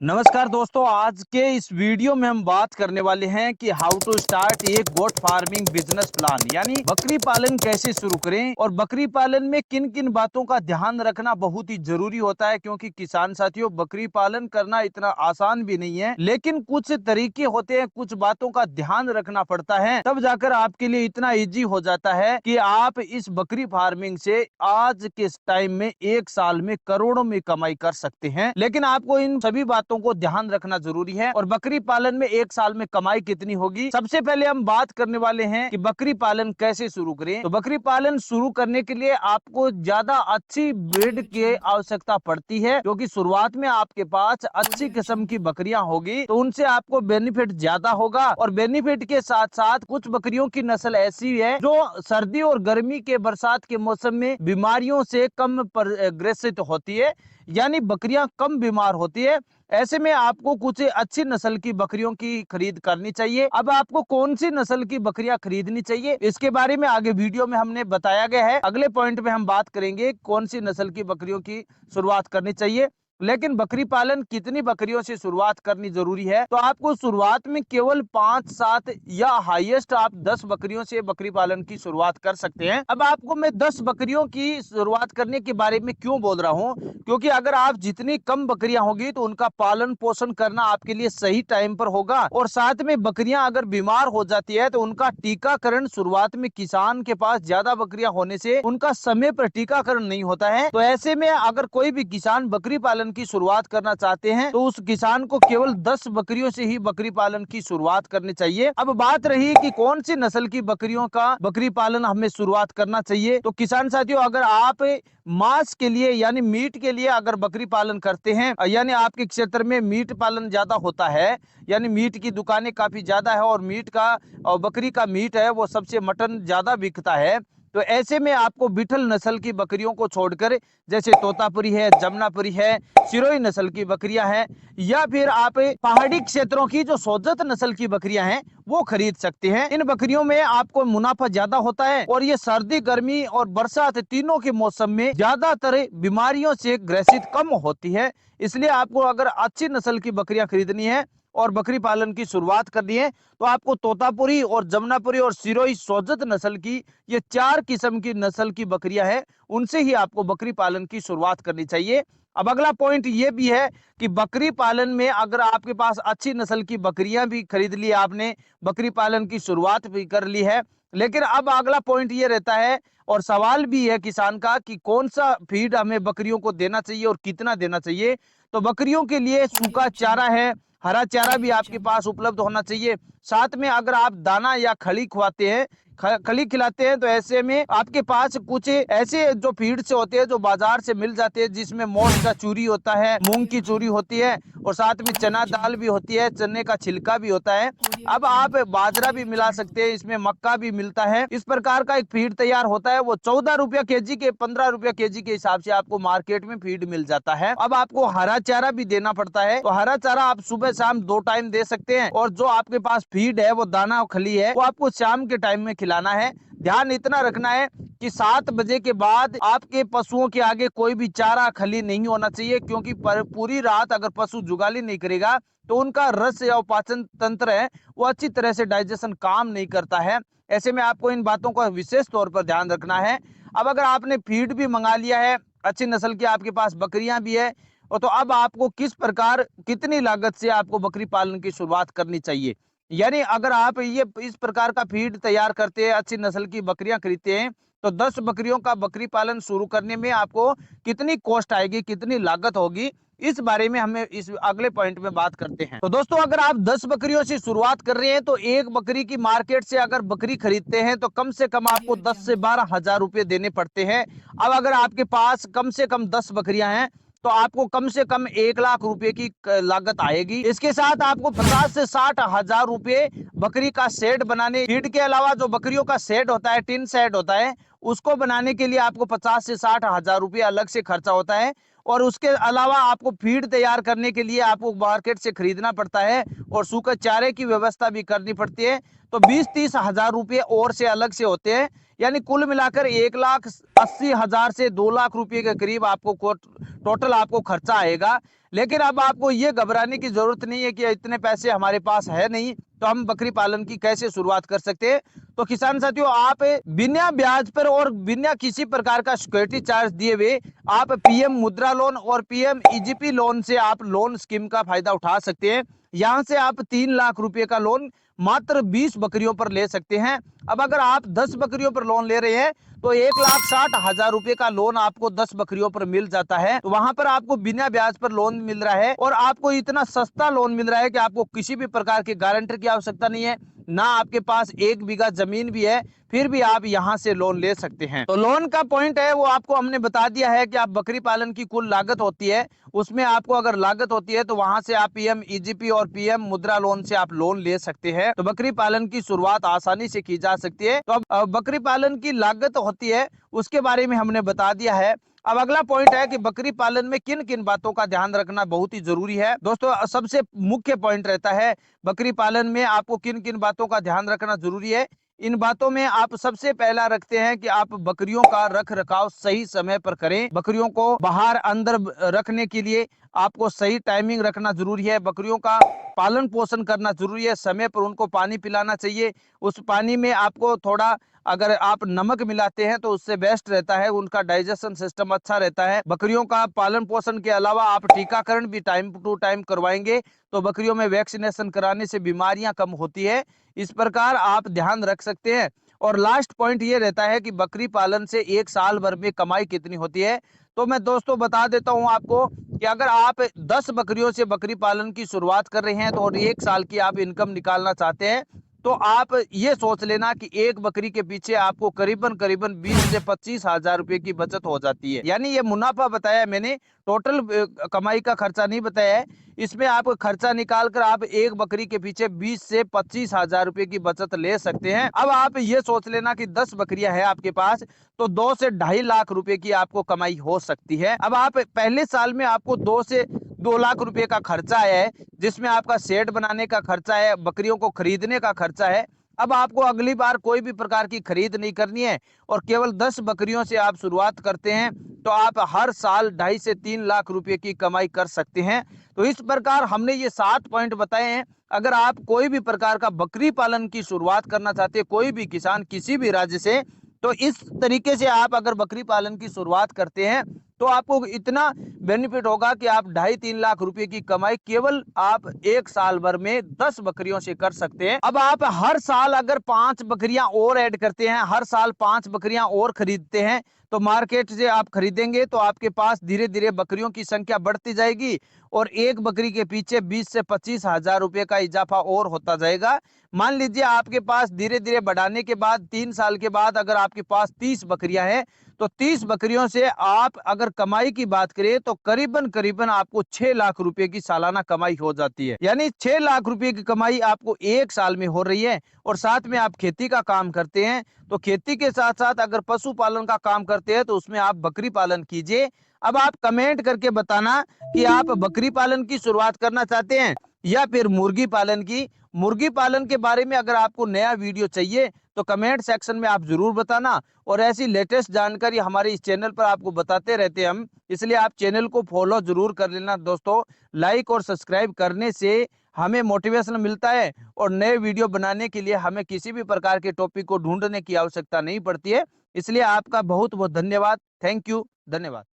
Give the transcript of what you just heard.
नमस्कार दोस्तों, आज के इस वीडियो में हम बात करने वाले हैं कि हाउ टू स्टार्ट एक गोट फार्मिंग बिजनेस प्लान, यानी बकरी पालन कैसे शुरू करें और बकरी पालन में किन किन बातों का ध्यान रखना बहुत ही जरूरी होता है। क्योंकि किसान साथियों, बकरी पालन करना इतना आसान भी नहीं है, लेकिन कुछ तरीके होते हैं, कुछ बातों का ध्यान रखना पड़ता है, तब जाकर आपके लिए इतना इजी हो जाता है कि आप इस बकरी फार्मिंग से आज के टाइम में एक साल में करोड़ों में कमाई कर सकते हैं। लेकिन आपको इन सभी बातों को ध्यान रखना जरूरी है। और बकरी पालन में एक साल में कमाई कितनी होगी, सबसे पहले हम बात करने वाले हैं कि बकरी पालन कैसे शुरू करें। तो बकरी पालन शुरू करने के लिए आपको ज्यादा अच्छी ब्रीड की आवश्यकता पड़ती है, क्योंकि शुरुआत में आपके पास अच्छी किस्म की बकरियां होगी तो उनसे आपको बेनिफिट ज्यादा होगा। और बेनिफिट के साथ साथ कुछ बकरियों की नस्ल ऐसी है जो सर्दी और गर्मी के बरसात के मौसम में बीमारियों से कम ग्रसित होती है, यानी बकरियां कम बीमार होती है। ऐसे में आपको कुछ अच्छी नस्ल की बकरियों की खरीद करनी चाहिए। अब आपको कौन सी नस्ल की बकरियां खरीदनी चाहिए, इसके बारे में आगे वीडियो में हमने बताया गया है। अगले पॉइंट में हम बात करेंगे कौन सी नस्ल की बकरियों की शुरुआत करनी चाहिए। लेकिन बकरी पालन कितनी बकरियों से शुरुआत करनी जरूरी है, तो आपको शुरुआत में केवल 5-7 या हाईएस्ट आप 10 बकरियों से बकरी पालन की शुरुआत कर सकते हैं। अब आपको मैं 10 बकरियों की शुरुआत करने के बारे में क्यों बोल रहा हूं, क्योंकि अगर आप जितनी कम बकरियां होगी तो उनका पालन पोषण करना आपके लिए सही टाइम पर होगा। और साथ में बकरियां अगर बीमार हो जाती है तो उनका टीकाकरण शुरुआत में किसान के पास ज्यादा बकरियां होने से उनका समय पर टीकाकरण नहीं होता है। तो ऐसे में अगर कोई भी किसान बकरी पालन की शुरुआत करना चाहते हैं तो उस किसान को केवल 10 बकरियों से ही बकरी पालन की शुरुआत करनी चाहिए। अब बात रही कि कौन सी नस्ल की बकरियों का बकरी पालन हमें शुरुआत करना चाहिए, तो किसान साथियों, अगर आप मांस के लिए यानी मीट के लिए अगर बकरी पालन करते हैं, यानी आपके क्षेत्र में मीट पालन ज्यादा होता है, यानी मीट की दुकानें काफी ज्यादा है और मीट का और बकरी का मीट है वो सबसे मटन ज्यादा बिकता है, तो ऐसे में आपको बिठल नस्ल की बकरियों को छोड़कर जैसे तोतापुरी है, जमुनापुरी है, सिरोही नस्ल की बकरियां हैं, या फिर आप पहाड़ी क्षेत्रों की जो सोजत नस्ल की बकरियां हैं वो खरीद सकते हैं। इन बकरियों में आपको मुनाफा ज्यादा होता है और ये सर्दी, गर्मी और बरसात तीनों के मौसम में ज्यादातर बीमारियों से ग्रसित कम होती है। इसलिए आपको अगर अच्छी नस्ल की बकरियां खरीदनी है और बकरी पालन की शुरुआत करनी है तो आपको तोतापुरी और जमुनापुरी और सिरोही सोजत नस्ल की, ये 4 किस्म की नस्ल की बकरियां हैं, उनसे ही आपको बकरी पालन की शुरुआत करनी चाहिए। अब अगला पॉइंट ये भी है कि बकरी पालन में अगर आपके पास अच्छी नस्ल की बकरियां भी खरीद ली, आपने बकरी पालन की शुरुआत भी कर ली है, लेकिन अब अगला पॉइंट ये रहता है और सवाल भी है किसान का कि कौन सा फीड हमें बकरियों को देना चाहिए और कितना देना चाहिए। तो बकरियों के लिए सूखा चारा है, हरा चारा भी आपके पास उपलब्ध होना चाहिए। साथ में अगर आप दाना या खली खवाते हैं, खली खिलाते हैं, तो ऐसे में आपके पास कुछ ऐसे जो फीड से होते हैं जो बाजार से मिल जाते हैं, जिसमें मोठ का चूरी होता है, मूंग की चूरी होती है और साथ में चना दाल भी होती है, चने का छिलका भी होता है। अब आप बाजरा भी मिला सकते हैं, इसमें मक्का भी मिलता है। इस प्रकार का एक फीड तैयार होता है, वो 14 रुपया केजी के 15 रुपया केजी के हिसाब से आपको मार्केट में फीड मिल जाता है। अब आपको हरा चारा भी देना पड़ता है, तो हरा चारा आप सुबह शाम 2 टाइम दे सकते हैं और जो आपके पास फीड है वो दाना और खली है वो आपको शाम के टाइम में खिलाना है। ध्यान इतना रखना है कि 7 बजे के बाद आपके पशुओं के आगे कोई भी चारा खली नहीं होना चाहिए, क्योंकि पूरी रात अगर पशु जुगाली नहीं करेगा तो उनका रस या पाचन तंत्र है वो अच्छी तरह से डाइजेशन काम नहीं करता है। ऐसे में आपको इन बातों का विशेष तौर पर ध्यान रखना है। अब अगर आपने फीड भी मंगा लिया है, अच्छी नस्ल की आपके पास बकरियां भी है, और तो अब आपको किस प्रकार कितनी लागत से आपको बकरी पालन की शुरुआत करनी चाहिए, यानी अगर आप ये इस प्रकार का फीड तैयार करते हैं, अच्छी नस्ल की बकरियां खरीदते हैं, तो 10 बकरियों का बकरी पालन शुरू करने में आपको कितनी कॉस्ट आएगी, कितनी लागत होगी, इस बारे में हमें इस अगले पॉइंट में बात करते हैं। तो दोस्तों, अगर आप 10 बकरियों से शुरुआत कर रहे हैं तो एक बकरी की मार्केट से अगर बकरी खरीदते हैं तो कम से कम आपको 10 से 12 हजार रुपए देने पड़ते हैं। अब अगर आपके पास कम से कम 10 बकरियां हैं तो आपको कम से कम 1 लाख रुपए की लागत आएगी। इसके साथ आपको 50 से 60 हजार रुपए बकरी का शेड बनाने, फीड के अलावा जो बकरियों का शेड होता है, टिन शेड होता है, उसको बनाने के लिए आपको 50 से 60 हजार रुपए अलग से खर्चा होता है। और उसके अलावा आपको फीड तैयार करने के लिए आपको मार्केट से खरीदना पड़ता है और सूखे चारे की व्यवस्था भी करनी पड़ती है। तो 20-30 हजार रुपए और से अलग से होते हैं, यानी कुल मिलाकर 1,80,000 से 2 लाख रुपए के करीब आपको टोटल आपको खर्चा आएगा। लेकिन अब आपको ये घबराने की जरूरत नहीं है कि इतने पैसे हमारे पास है नहीं, तो हम बकरी पालन की कैसे शुरुआत कर सकते हैं। तो किसान साथियों, आप बिना ब्याज पर और बिना किसी प्रकार का सिक्योरिटी चार्ज दिए हुए आप पीएम मुद्रा लोन और पीएम ईजीपी लोन से आप लोन स्कीम का फायदा उठा सकते हैं। यहां से आप 3 लाख रुपए का लोन मात्र 20 बकरियों पर ले सकते हैं। अब अगर आप 10 बकरियों पर लोन ले रहे हैं तो 1,60,000 रुपए का लोन आपको 10 बकरियों पर मिल जाता है। तो वहां पर आपको बिना ब्याज पर लोन मिल रहा है और आपको इतना सस्ता लोन मिल रहा है कि आपको किसी भी प्रकार के गारंटर की आवश्यकता नहीं है, ना आपके पास 1 बीघा जमीन भी है, फिर भी आप यहां से लोन ले सकते हैं। तो लोन का पॉइंट है वो आपको हमने बता दिया है कि आप बकरी पालन की कुल लागत होती है, उसमें आपको अगर लागत होती है तो वहां से आप पीएम ईजीपी और पीएम मुद्रा लोन से आप लोन ले सकते हैं। तो बकरी पालन की शुरुआत आसानी से की जा सकती है। तो अब बकरी पालन की लागत होती है उसके बारे में हमने बता दिया है। अब अगला पॉइंट है कि बकरी पालन में किन किन बातों का ध्यान रखना बहुत ही जरूरी है। दोस्तों, सबसे मुख्य पॉइंट रहता है बकरी पालन में आपको किन किन बातों का ध्यान रखना जरूरी है। इन बातों में आप सबसे पहला रखते हैं कि आप बकरियों का रख रखाव सही समय पर करें। बकरियों को बाहर अंदर रखने के लिए आपको सही टाइमिंग रखना जरूरी है। बकरियों का पालन पोषण करना जरूरी है, समय पर उनको पानी पिलाना चाहिए। उस पानी में आपको थोड़ा अगर आप नमक मिलाते हैं तो उससे बेस्ट रहता है, उनका डाइजेशन सिस्टम अच्छा रहता है। बकरियों का पालन पोषण के अलावा आप टीकाकरण भी टाइम टू टाइम करवाएंगे तो बकरियों में वैक्सीनेशन कराने से बीमारियां कम होती है। इस प्रकार आप ध्यान रख सकते हैं। और लास्ट पॉइंट ये रहता है कि बकरी पालन से एक साल भर में कमाई कितनी होती है। तो मैं दोस्तों बता देता हूं आपको कि अगर आप 10 बकरियों से बकरी पालन की शुरुआत कर रहे हैं तो और एक साल की आप इनकम निकालना चाहते हैं तो आप ये सोच लेना कि एक बकरी के पीछे आपको करीबन करीबन 20 से 25 हजार रुपए की बचत हो जाती है। यानी ये मुनाफा बताया मैंने, टोटल कमाई का खर्चा नहीं बताया है। इसमें आप खर्चा निकाल कर आप एक बकरी के पीछे 20 से 25 हजार रुपए की बचत ले सकते हैं। अब आप ये सोच लेना कि 10 बकरियां हैं आपके पास तो 2 से 2.5 लाख रुपए की आपको कमाई हो सकती है। अब आप पहले साल में आपको 2 से 2 लाख रुपए का खर्चा आया है, जिसमें आपका शेड बनाने का खर्चा है, बकरियों को खरीदने का खर्चा है। अब आपको अगली बार कोई भी प्रकार की खरीद नहीं करनी है और केवल 10 बकरियों से आप शुरुआत करते हैं तो आप हर साल 2.5 से 3 लाख रुपए की कमाई कर सकते हैं। तो इस प्रकार हमने ये 7 पॉइंट बताए हैं। अगर आप कोई भी प्रकार का बकरी पालन की शुरुआत करना चाहते हैं, कोई भी किसान किसी भी राज्य से, तो इस तरीके से आप अगर बकरी पालन की शुरुआत करते हैं तो आपको इतना बेनिफिट होगा कि आप 2.5-3 लाख रुपए की कमाई केवल आप एक साल भर में 10 बकरियों से कर सकते हैं। अब आप हर साल अगर 5 बकरियां और ऐड करते हैं, हर साल 5 बकरियां और खरीदते हैं तो मार्केट से आप खरीदेंगे तो आपके पास धीरे धीरे बकरियों की संख्या बढ़ती जाएगी और एक बकरी के पीछे 20 से 25 हजार रुपए का इजाफा और होता जाएगा। मान लीजिए आपके पास धीरे धीरे बढ़ाने के बाद 3 साल के बाद अगर आपके पास 30 बकरियां हैं तो 30 बकरियों से आप अगर कमाई की बात करें तो करीबन करीबन आपको 6 लाख रुपए की सालाना कमाई हो जाती है। यानी 6 लाख रुपए की कमाई आपको एक साल में हो रही है। और साथ में आप खेती का काम करते हैं तो खेती के साथ साथ अगर पशुपालन का काम करते हैं तो उसमें आप बकरी पालन कीजिए। अब आप कमेंट करके बताना कि आप बकरी पालन की शुरुआत करना चाहते हैं या फिर मुर्गी पालन की। मुर्गी पालन के बारे में अगर आपको नया वीडियो चाहिए तो कमेंट सेक्शन में आप जरूर बताना। और ऐसी लेटेस्ट जानकारी हमारे इस चैनल पर आपको बताते रहते हैं हम, इसलिए आप चैनल को फॉलो जरूर कर लेना दोस्तों। लाइक और सब्सक्राइब करने से हमें मोटिवेशन मिलता है और नए वीडियो बनाने के लिए हमें किसी भी प्रकार के टॉपिक को ढूंढने की आवश्यकता नहीं पड़ती है। इसलिए आपका बहुत बहुत धन्यवाद। थैंक यू, धन्यवाद।